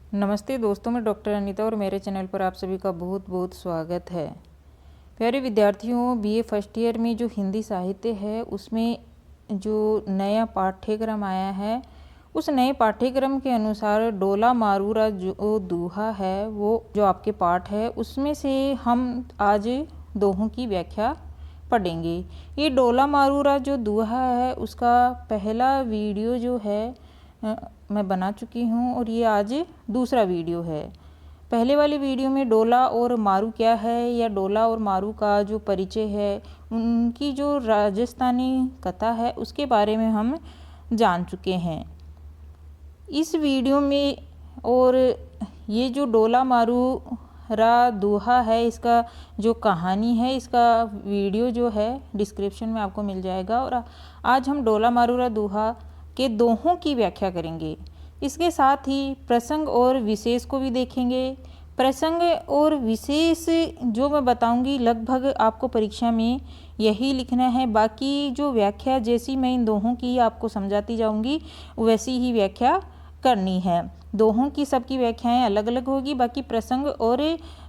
नमस्ते दोस्तों, मैं डॉक्टर अनीता और मेरे चैनल पर आप सभी का बहुत बहुत स्वागत है। प्यारे विद्यार्थियों, बीए फर्स्ट ईयर में जो हिंदी साहित्य है उसमें जो नया पाठ्यक्रम आया है, उस नए पाठ्यक्रम के अनुसार डोला मारूरा जो दोहा है वो जो आपके पाठ है उसमें से हम आज दोहों की व्याख्या पढ़ेंगे। ये डोला मारूरा जो दोहा है उसका पहला वीडियो जो है मैं बना चुकी हूँ और ये आज दूसरा वीडियो है। पहले वाली वीडियो में डोला और मारू क्या है या डोला और मारू का जो परिचय है, उनकी जो राजस्थानी कथा है उसके बारे में हम जान चुके हैं। इस वीडियो में और ये जो डोला मारू रा दोहा है, इसका जो कहानी है, इसका वीडियो जो है डिस्क्रिप्शन में आपको मिल जाएगा। और आज हम डोला मारूरा दोहा के दोहों की व्याख्या करेंगे। इसके साथ ही प्रसंग और विशेष को भी देखेंगे। प्रसंग और विशेष जो मैं बताऊंगी लगभग आपको परीक्षा में यही लिखना है। बाकी जो व्याख्या जैसी मैं इन दोहों की आपको समझाती जाऊंगी वैसी ही व्याख्या करनी है। दोहों की सबकी व्याख्याएं अलग अलग होगी, बाकी प्रसंग और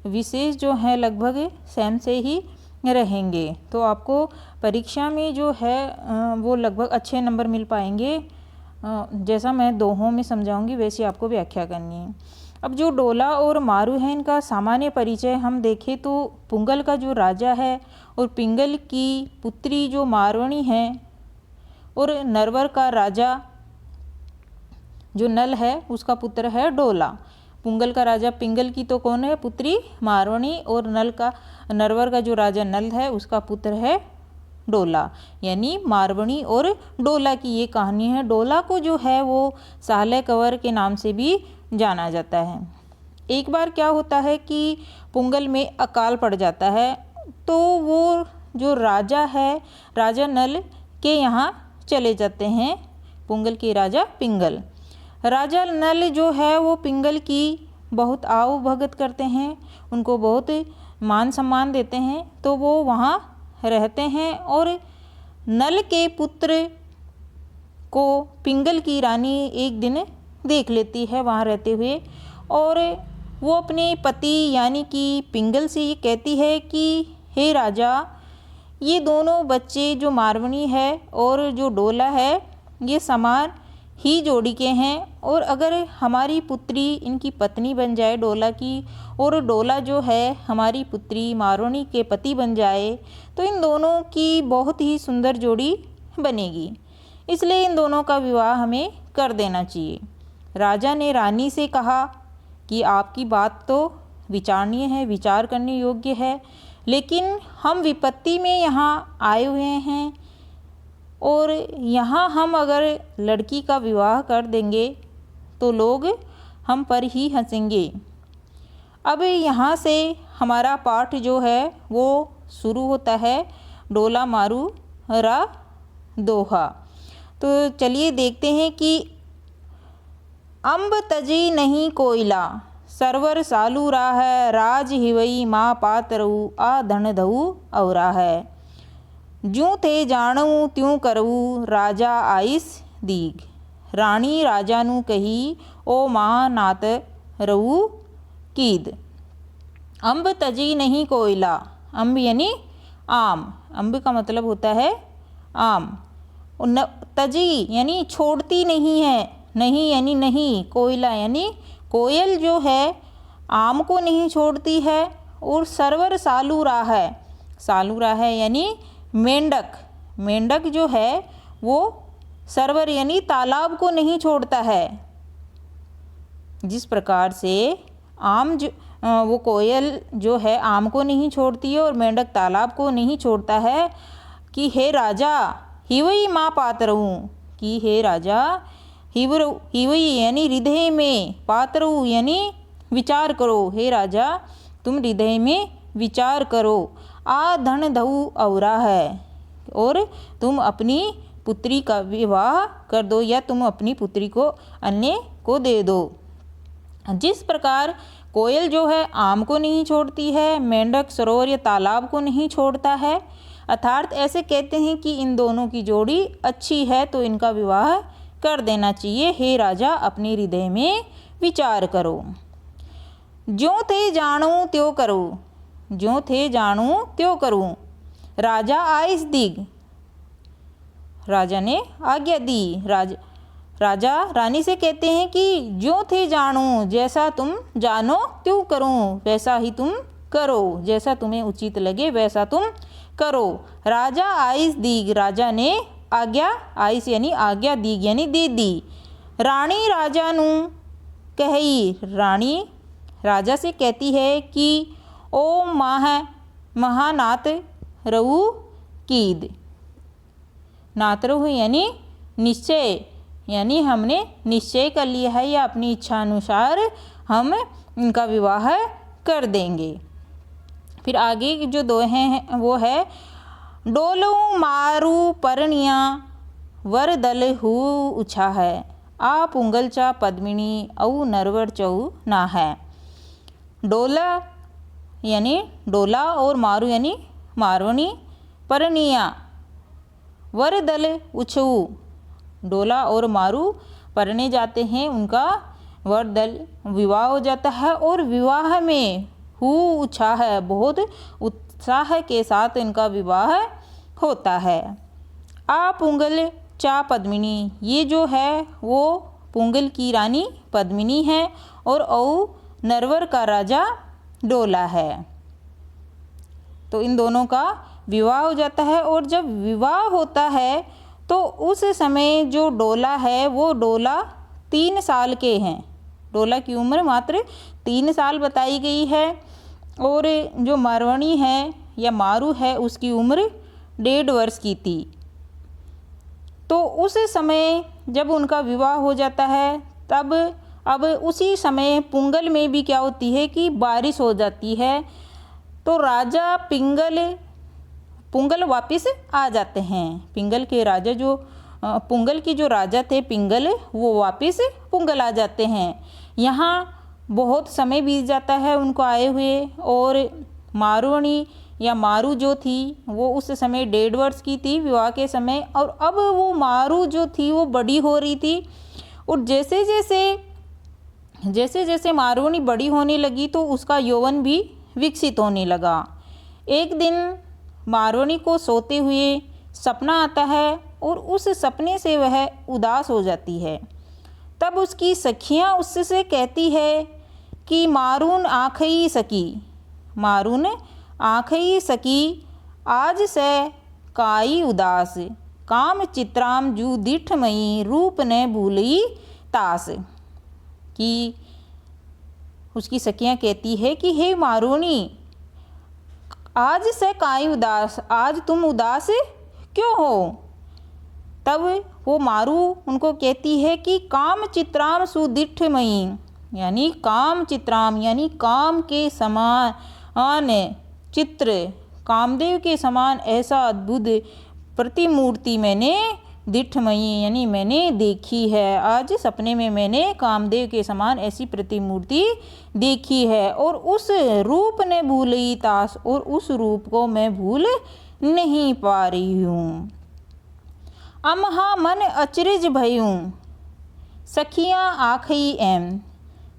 विशेष जो है लगभग सेम से ही रहेंगे। तो आपको परीक्षा में जो है वो लगभग अच्छे नंबर मिल पाएंगे। जैसा मैं दोहों में समझाऊंगी वैसी आपको व्याख्या करनी है। अब जो डोला और मारू है, इनका सामान्य परिचय हम देखें तो पुंगल का जो राजा है और पिंगल की पुत्री जो मारवणी है और नरवर का राजा जो नल है उसका पुत्र है डोला। पुंगल का राजा पिंगल की तो कौन है पुत्री मारवणी, और नरवर का जो राजा नल है उसका पुत्र है डोला। यानी मारवणी और डोला की ये कहानी है। डोला को जो है वो साले कंवर के नाम से भी जाना जाता है। एक बार क्या होता है कि पुंगल में अकाल पड़ जाता है, तो वो जो राजा है राजा नल के यहाँ चले जाते हैं, पुंगल के राजा पिंगल। राजा नल जो है वो पिंगल की बहुत आव भगत करते हैं, उनको बहुत मान सम्मान देते हैं, तो वो वहाँ रहते हैं। और नल के पुत्र को पिंगल की रानी एक दिन देख लेती है वहाँ रहते हुए, और वो अपने पति यानी कि पिंगल से ये कहती है कि हे राजा, ये दोनों बच्चे जो मारवणी है और जो डोला है ये समान ही जोड़ी के हैं, और अगर हमारी पुत्री इनकी पत्नी बन जाए डोला की, और डोला जो है हमारी पुत्री मारवणी के पति बन जाए, तो इन दोनों की बहुत ही सुंदर जोड़ी बनेगी। इसलिए इन दोनों का विवाह हमें कर देना चाहिए। राजा ने रानी से कहा कि आपकी बात तो विचारणीय है, विचार करने योग्य है, लेकिन हम विपत्ति में यहाँ आए हुए हैं और यहाँ हम अगर लड़की का विवाह कर देंगे तो लोग हम पर ही हंसेंगे। अब यहाँ से हमारा पाठ जो है वो शुरू होता है, डोला मारू रा दोहा। तो चलिए देखते हैं कि अम्ब तजी नहीं कोयला, सरवर सालू रा है, राज हिवई माँ पात रहू, आ धन धऊ औरा है। ज्यों थे जानू त्यों करऊ, राजा आइस दीग। रानी राजा नू कही, ओ माँ नात रहू कीद। अम्ब तजी नहीं कोयला, अम्ब यानी आम, अम्ब का मतलब होता है आम। तजी यानी छोड़ती नहीं है, नहीं यानी नहीं, कोयला यानी कोयल जो है आम को नहीं छोड़ती है। और सरवर सालू रा है, सालू रा है यानी मेंढक, मेंढक जो है वो सरवर यानी तालाब को नहीं छोड़ता है। जिस प्रकार से आम जो वो कोयल जो है आम को नहीं छोड़ती है और मेंढक तालाब को नहीं छोड़ता है, कि हे राजा हिवई माँ पात रहूँ, कि हे राजा हिवई यानी हृदय में, पात रहूँ यानी विचार करो, हे राजा तुम हृदय में विचार करो। आ धन धऊ औरा है, और तुम अपनी पुत्री का विवाह कर दो या तुम अपनी पुत्री को अन्य को दे दो। जिस प्रकार कोयल जो है आम को नहीं छोड़ती है, मेंढक सरोवर या तालाब को नहीं छोड़ता है, अर्थात ऐसे कहते हैं कि इन दोनों की जोड़ी अच्छी है तो इनका विवाह कर देना चाहिए। हे राजा अपने हृदय में विचार करो। ज्यों थे जानूं त्यों करूँ, ज्यों थे जानूं त्यों करूँ। राजा आइस दिग, राजा ने आज्ञा दी। राजा रानी से कहते हैं कि ज्यों थे जानूं, जैसा तुम जानो त्यों करूं, वैसा ही तुम करो, जैसा तुम्हें उचित लगे वैसा तुम करो। राजा आइस दीग, राजा ने आज्ञा, आइस यानी आज्ञा, दीग यानी दे दी। रानी राजा नू कही, रानी राजा से कहती है कि ओ महानाथ रहु कीद। नात रहु यानी निश्चय, यानी हमने निश्चय कर लिया है या अपनी इच्छा अनुसार हम इनका विवाह कर देंगे। फिर आगे जो दोहे हैं वो है, डोलू मारू परनिया वर दल हु उछा है, आ पुंगल चा पद्मिनी औ नरवर चऊ ना है। डोला यानी डोला और मारू यानी मारवणी, परनिया वर दल उछऊ, डोला और मारू परने जाते हैं, उनका वर दल विवाह हो जाता है और विवाह में हु उछा है, बहुत उत्साह के साथ इनका विवाह होता है। आ पुंगल चा पद्मिनी, ये जो है वो पुंगल की रानी पद्मिनी है और औ नरवर का राजा डोला है। तो इन दोनों का विवाह हो जाता है और जब विवाह होता है तो उस समय जो डोला है वो डोला 3 साल के हैं। डोला की उम्र मात्र 3 साल बताई गई है और जो मारवणी है या मारू है उसकी उम्र 1.5 वर्ष की थी। तो उस समय जब उनका विवाह हो जाता है तब अब उसी समय पुंगल में भी क्या होती है कि बारिश हो जाती है, तो राजा पुंगल वापस आ जाते हैं। पिंगल के राजा जो पुंगल की जो राजा थे पिंगल, वो वापस पुंगल आ जाते हैं। यहाँ बहुत समय बीत जाता है उनको आए हुए और मारवणी या मारू जो थी वो उस समय 1.5 वर्ष की थी विवाह के समय, और अब वो मारू जो थी वो बड़ी हो रही थी और जैसे जैसे मारवणी बड़ी होने लगी तो उसका यौवन भी विकसित होने लगा। एक दिन मारवणी को सोते हुए सपना आता है और उस सपने से वह उदास हो जाती है। तब उसकी सखियाँ उससे कहती है कि मारून आँखई सकी, मारून आँखई सकी, आज से काई उदास, काम चित्राम जू दिठमयी, रूप ने भूलई तास। कि उसकी सखियाँ कहती है कि हे मारूनी, आज से काई उदास, आज तुम उदास क्यों हो। तब वो मारू उनको कहती है कि काम चित्राम सुदिठमयी, यानी काम चित्राम यानी काम के समान चित्र, कामदेव के समान ऐसा अद्भुत प्रतिमूर्ति मैंने दिठमयी यानी मैंने देखी है। आज सपने में मैंने कामदेव के समान ऐसी प्रतिमूर्ति देखी है और उस रूप ने भूलई तास, और उस रूप को मैं भूल नहीं पा रही हूँ। अमहा मन अचरज भयूं, सखियाँ आखई एम।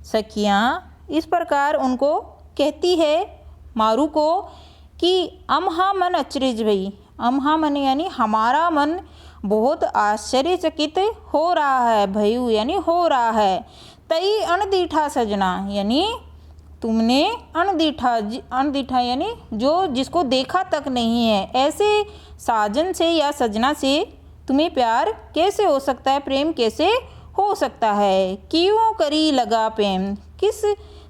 सखियाँ इस प्रकार उनको कहती है मारू को कि अमहा मन अचरज भई, अमहा मन यानी हमारा मन बहुत आश्चर्यचकित हो रहा है, भयू यानी हो रहा है। तई अणदीठा सजना, यानी तुमने अणदीठा यानी जो जिसको देखा तक नहीं है, ऐसे साजन से या सजना से तुम्हें प्यार कैसे हो सकता है, प्रेम कैसे हो सकता है। क्यों करी लगा प्रेम, किस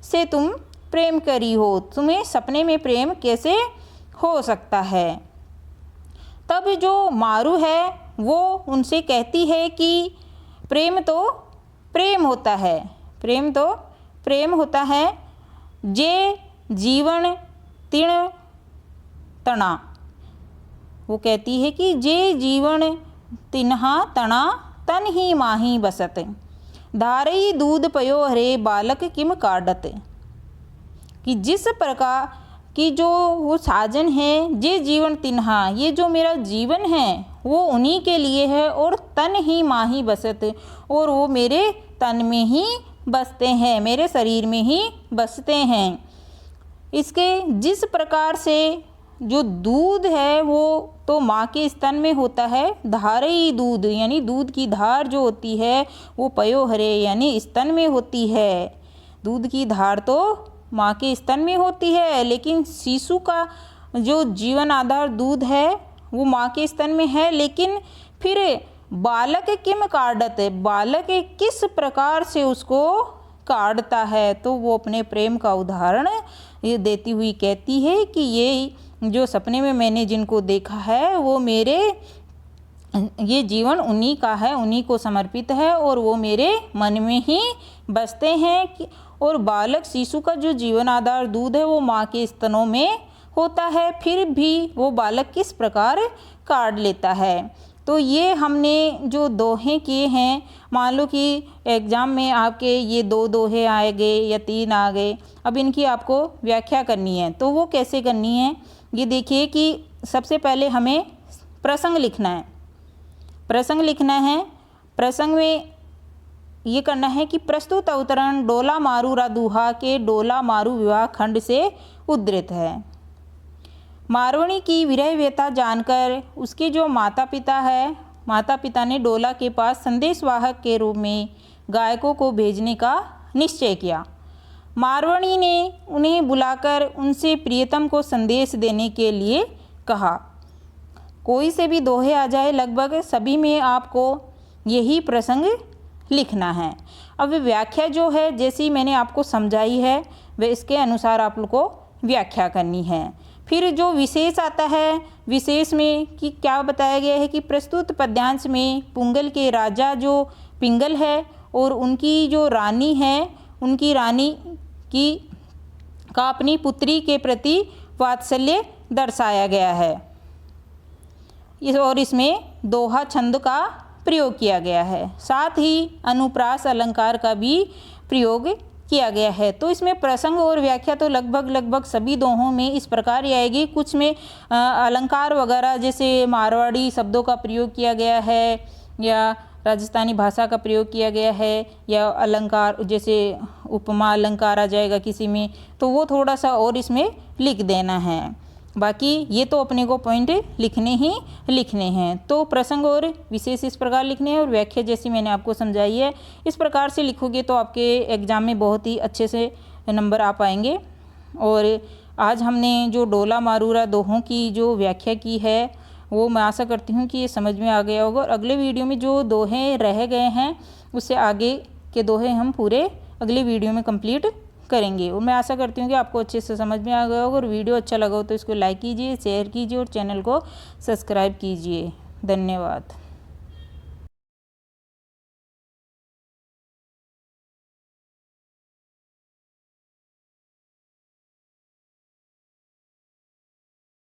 से तुम प्रेम करी हो, तुम्हें सपने में प्रेम कैसे हो सकता है। तब जो मारू है वो उनसे कहती है कि प्रेम तो प्रेम होता है, प्रेम तो प्रेम होता है, जे जीवन तिण तना। वो कहती है कि जे जीवन तिन्हा तना तन ही माही बसत, धारई दूध पयो हरे बालक किम काटत। कि जिस प्रकार कि जो वो साजन है, जे जीवन तिन्हा, ये जो मेरा जीवन है वो उन्हीं के लिए है, और तन ही माही बसत, और वो मेरे तन में ही बसते हैं, मेरे शरीर में ही बसते हैं। इसके जिस प्रकार से जो दूध है वो तो माँ के स्तन में होता है, धारई दूध यानी दूध की धार जो होती है वो पयोहरे यानी स्तन में होती है। दूध की धार तो माँ के स्तन में होती है, लेकिन शिशु का जो जीवन आधार दूध है वो माँ के स्तन में है। लेकिन फिर बालक किम काढ़त, बालक किस प्रकार से उसको काढ़ता है, तो वो अपने प्रेम का उदाहरण ये देती हुई कहती है कि ये जो सपने में मैंने जिनको देखा है वो मेरे, ये जीवन उन्हीं का है, उन्हीं को समर्पित है और वो मेरे मन में ही बसते हैं। और बालक शिशु का जो जीवन आधार दूध है वो माँ के स्तनों में होता है, फिर भी वो बालक किस प्रकार काढ़ लेता है। तो ये हमने जो दोहे किए हैं, मान लो कि एग्ज़ाम में आपके ये 2 दोहे आए गए या 3 आ गए, अब इनकी आपको व्याख्या करनी है। तो वो कैसे करनी है, ये देखिए कि सबसे पहले हमें प्रसंग लिखना है। प्रसंग लिखना है, प्रसंग में ये करना है कि प्रस्तुत अवतरण डोला मारू रा दूहा के डोला मारू विवाह खंड से उद्धृत है। मारवणी की विरह व्यथा जानकर उसके जो माता पिता है, माता पिता ने डोला के पास संदेशवाहक के रूप में गायकों को भेजने का निश्चय किया। मारवणी ने उन्हें बुलाकर उनसे प्रियतम को संदेश देने के लिए कहा। कोई से भी दोहे आ जाए, लगभग सभी में आपको यही प्रसंग लिखना है। अब व्याख्या जो है जैसी मैंने आपको समझाई है वह इसके अनुसार आप लोग को व्याख्या करनी है। फिर जो विशेष आता है, विशेष में कि क्या बताया गया है कि प्रस्तुत पद्यांश में पुंगल के राजा जो पिंगल है और उनकी जो रानी है, उनकी रानी की का अपनी पुत्री के प्रति वात्सल्य दर्शाया गया है। और इसमें दोहा छंद का प्रयोग किया गया है, साथ ही अनुप्रास अलंकार का भी प्रयोग किया गया है। तो इसमें प्रसंग और व्याख्या तो लगभग सभी दोहों में इस प्रकार ही आएगी। कुछ में अलंकार वगैरह जैसे मारवाड़ी शब्दों का प्रयोग किया गया है या राजस्थानी भाषा का प्रयोग किया गया है, या अलंकार जैसे उपमा अलंकार आ जाएगा किसी में, तो वो थोड़ा सा और इसमें लिख देना है। बाकी ये तो अपने को पॉइंट लिखने ही लिखने हैं। तो प्रसंग और विशेष इस प्रकार लिखने हैं और व्याख्या जैसी मैंने आपको समझाई है इस प्रकार से लिखोगे तो आपके एग्ज़ाम में बहुत ही अच्छे से नंबर आ पाएंगे। और आज हमने जो डोला मारूरा दोहों की जो व्याख्या की है वो मैं आशा करती हूँ कि ये समझ में आ गया होगा। और अगले वीडियो में जो दोहे रह गए हैं उससे आगे के दोहे हम पूरे अगले वीडियो में कंप्लीट करेंगे। और मैं आशा करती हूँ कि आपको अच्छे से समझ में आ गया होगा। और वीडियो अच्छा लगा हो तो इसको लाइक कीजिए, शेयर कीजिए और चैनल को सब्सक्राइब कीजिए। धन्यवाद।